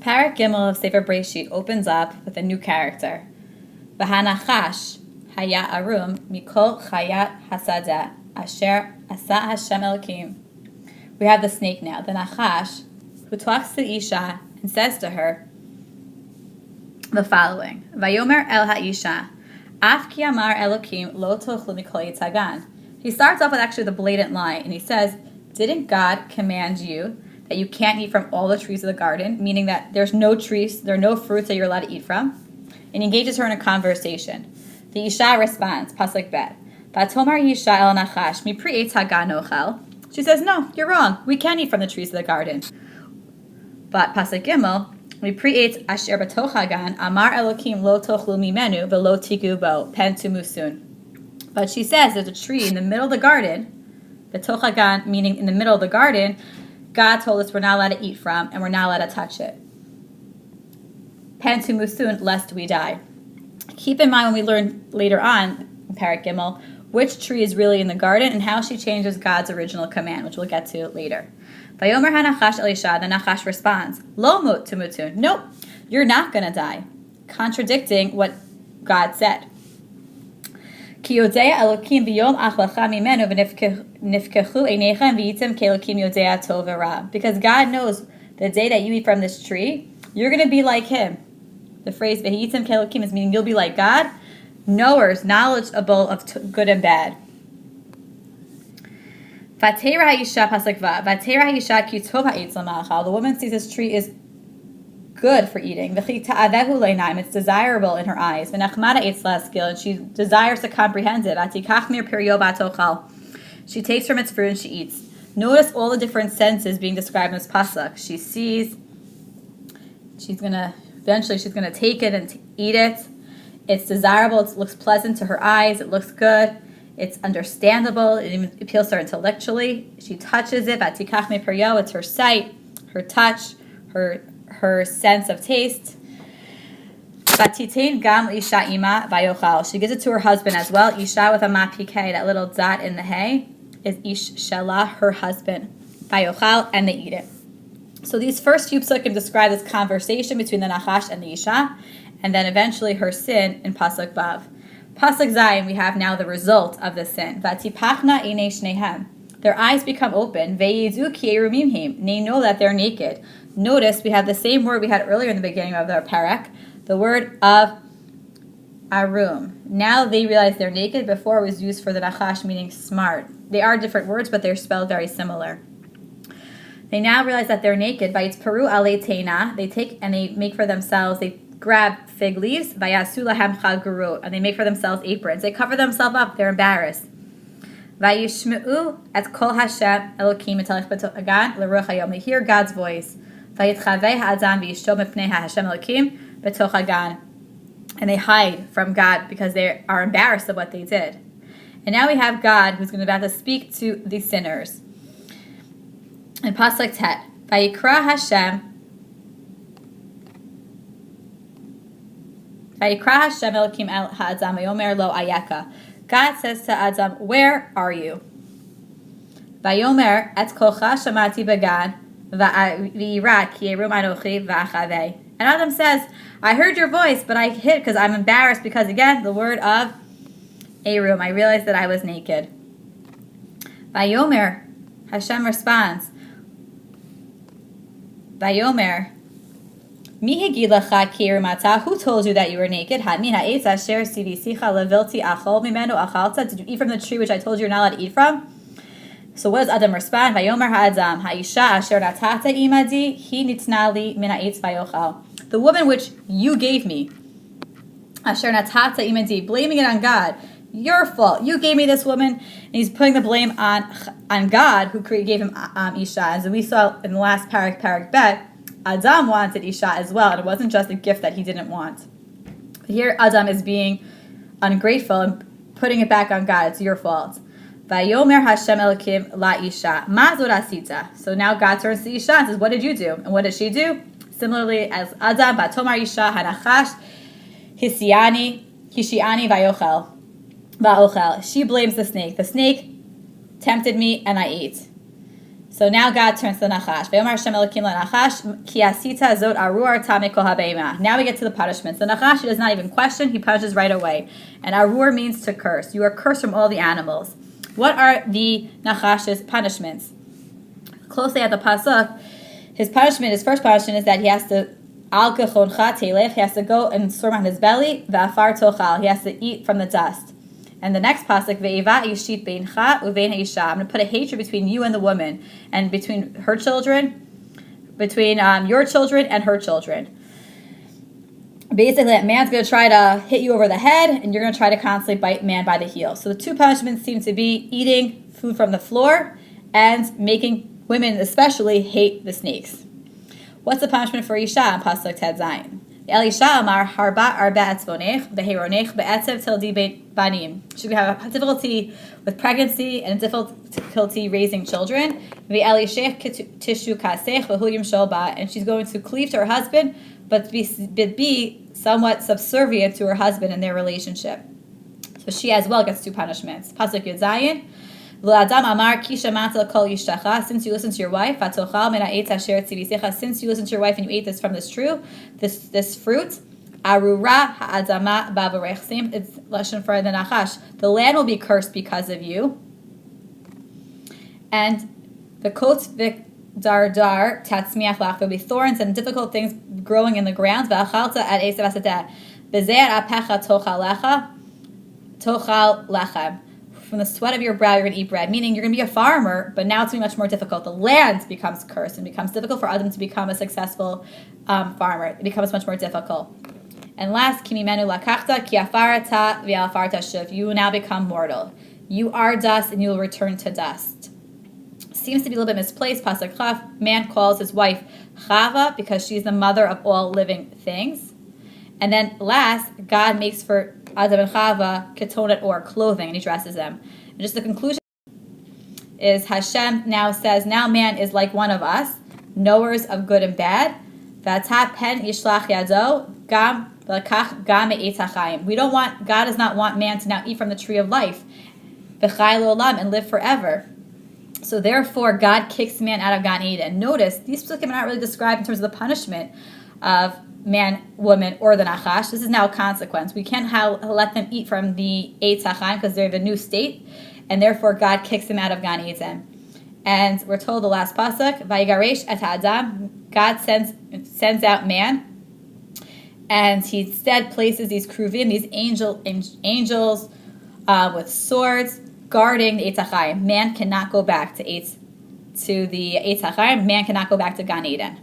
Parak Gimel of Sefer Bereishit opens up with a new character. V'hanachash haya arum mikol chayat hasadeh asher asa Hashem Elokim. We have the snake now, the Nachash, who talks to Isha and says to her the following: Vayomer el ha'isha, af ki amar Elokim lo tochlu mikol etz hagan. He starts off with actually the blatant lie, and he says, didn't God command you that you can't eat from all the trees of the garden, meaning that there's no trees, there are no fruits that you're allowed to eat from? And he engages her in a conversation. The Isha responds, Pasuk Bet, Vatomar Isha el Nachash, mi pri etz hagan nochel. She says, no, you're wrong. We can't eat from the trees of the garden. But Pasuk Gimel, mi pri etz asher batoch hagan, amar Elokim lo tochlu mimenu velo tigu bo pen tumusun. But she says there's a tree in the middle of the garden, batoch hagan, meaning in the middle of the garden, God told us we're not allowed to eat from, and we're not allowed to touch it. Pen tumusun, lest we die. Keep in mind when we learn later on in Parak Gimel which tree is really in the garden and how she changes God's original command, which we'll get to later. Vayomer hanachash elisha, the Nachash responds, Lo mut tumutun. Nope, you're not going to die. Contradicting what God said. Ki yodea Elokim b'yom achlacha mimenu v'nifkechu einechem v'yitem ke'Elokim yodea tov v'ra. Because God knows the day that you eat from this tree, you're going to be like Him. The phrase v'yitem ke'Elokim is meaning you'll be like God, knowers, knowledgeable of good and bad. Vatera ha'isha pasuk vav. Vatera ha'isha ki tov ha'etz l'ma'achal. The woman sees this tree is good for eating. It's desirable in her eyes. And she desires to comprehend it. She takes from its fruit and she eats. Notice all the different senses being described in this pasuk. She sees. Eventually she's gonna take it and eat it. It's desirable. It looks pleasant to her eyes. It looks good. It's understandable. It even appeals to her intellectually. She touches it. It's her sight, her touch, her sense of taste. She gives it to her husband as well. Isha with a mapike, that little dot in the hay, is ish shelah, her husband. And they eat it. So these first few psukim describe this conversation between the Nachash and the Isha, and then eventually her sin in Pasuk Vav. Pasuk Zayin, we have now the result of the sin. Vatipachna einei shnehem. Their eyes become open. Veyizu ki erumim. They know that they're naked. Notice we have the same word we had earlier in the beginning of the parak, the word of arum. Now they realize they're naked. Before it was used for the Nachash, meaning smart. They are different words, but they're spelled very similar. They now realize that they're naked. Vayitparu alei teina. They take and they make for themselves, they grab fig leaves, vayasu lahem chagurot, and they make for themselves aprons. They cover themselves up. They're embarrassed. Vayishmeu et kol Hashem Elokim etalech b'toch hagan l'ruach hayom. They hear God's voice. Vayitchavei ha'adam v'yishto mipnei Hashem Elokim b'toch hagan, and they hide from God because they are embarrassed of what they did. And now we have God who's going to about to speak to the sinners. In Pasuk Tet, Vayikra Hashem Elokim el ha'adam v'yomer lo ayeka. God says to Adam, where are you? Vayomer et kolcha shamati began v'yira ki erum anochi v'achavei. And Adam says, I heard your voice, but I hid because I'm embarrassed because, again, the word of erum, I realized that I was naked. Vayomer, Hashem responds, Vayomer, who told you that you were naked? Did you eat from the tree which I told you you're not allowed to eat from? So what does Adam respond? The woman which you gave me, blaming it on God. Your fault. You gave me this woman, and he's putting the blame on God who gave him Isha. As we saw in the last parak bet, Adam wanted Isha as well, and it wasn't just a gift that he didn't want. But here Adam is being ungrateful and putting it back on God. It's your fault. Vayomer Hashem Elokim la Isha. Ma zot asita. So now God turns to Isha and says, what did you do? And what did she do? Similarly as Adam, Batomar Isha Hanachash Hishiani Va'ochel. She blames the snake. The snake tempted me and I ate. So now God turns to the Nachash. V'yomar Hashem Elokim leNachash, ki asita zot arur tamei kol habeima. Now we get to the punishments. The Nachash does not even question; he punishes right away. And arur means to curse. You are cursed from all the animals. What are the Nachash's punishments? Closely at the pasuk, his first punishment is that he has to al kechoncha telech. He has to go and swim on his belly. Va'afar tochal. He has to eat from the dust. And the next pasuk, ve'iva yishit beincha uvein ha'isha. I'm going to put a hatred between you and the woman, and between her children, between your children and her children. Basically, that man's going to try to hit you over the head, and you're going to try to constantly bite man by the heel. So the two punishments seem to be eating food from the floor and making women especially hate the snakes. What's the punishment for Isha in pasuk Ted Zayin? Elisha Amar Harba Arba Etzvonech Beheronech Be'etzev Tildi Banim. She's going to have a difficulty with pregnancy and a difficulty raising children. Ve'elishech Tishu Kasech V'huyim Sholba. And she's going to cleave to her husband, but be somewhat subservient to her husband in their relationship. So she as well gets two punishments. Pasuk Yud Zayin. V'ladam Amar Kisha Mantel Kol Yishtacha. Since you listen to your wife, V'atochal Min Ha'etz Asher Tzivisecha. Since you listen to your wife and you ate this from this fruit, Arura Ha'adama Ba'varech. It's lashon for the Nachash. The land will be cursed because of you. And the kot v'dardar tatzmiach lach. There will be thorns and difficult things growing in the ground. V'achalta ad esav asadeh. Bezer apecha tochal lechem. From the sweat of your brow, you're going to eat bread. Meaning, you're going to be a farmer, but now it's going to be much more difficult. The land becomes cursed and becomes difficult for Adam to become a successful farmer. It becomes much more difficult. And last, kimimenu lakachta ki afarata v'afarta shuv. You will now become mortal. You are dust, and you will return to dust. Seems to be a little bit misplaced. Pasuk Chaf, man calls his wife Chava because she's the mother of all living things. And then last, God makes for Adam and Chava ketonet, or clothing, and he dresses them. And just the conclusion is Hashem now says, now man is like one of us, knowers of good and bad. V'ata pen yishlach yado gam v'lakach gam me'etz hachayim. God does not want man to now eat from the tree of life, v'chai l'olam, and live forever. So therefore, God kicks man out of Gan Eden. Notice, these psukim are not really described in terms of the punishment of man, woman, or the Nachash. This is now a consequence. We can't let them eat from the Eitz HaChaim because they're the new state, and therefore God kicks them out of Gan Eden. And we're told the last pasuk, Vayigaresh et Adam, God sends out man, and he instead places these kruvim, these angels with swords, guarding the Eitz HaChaim. Man cannot go back to the Eitz HaChaim. Man cannot go back to Gan Eden.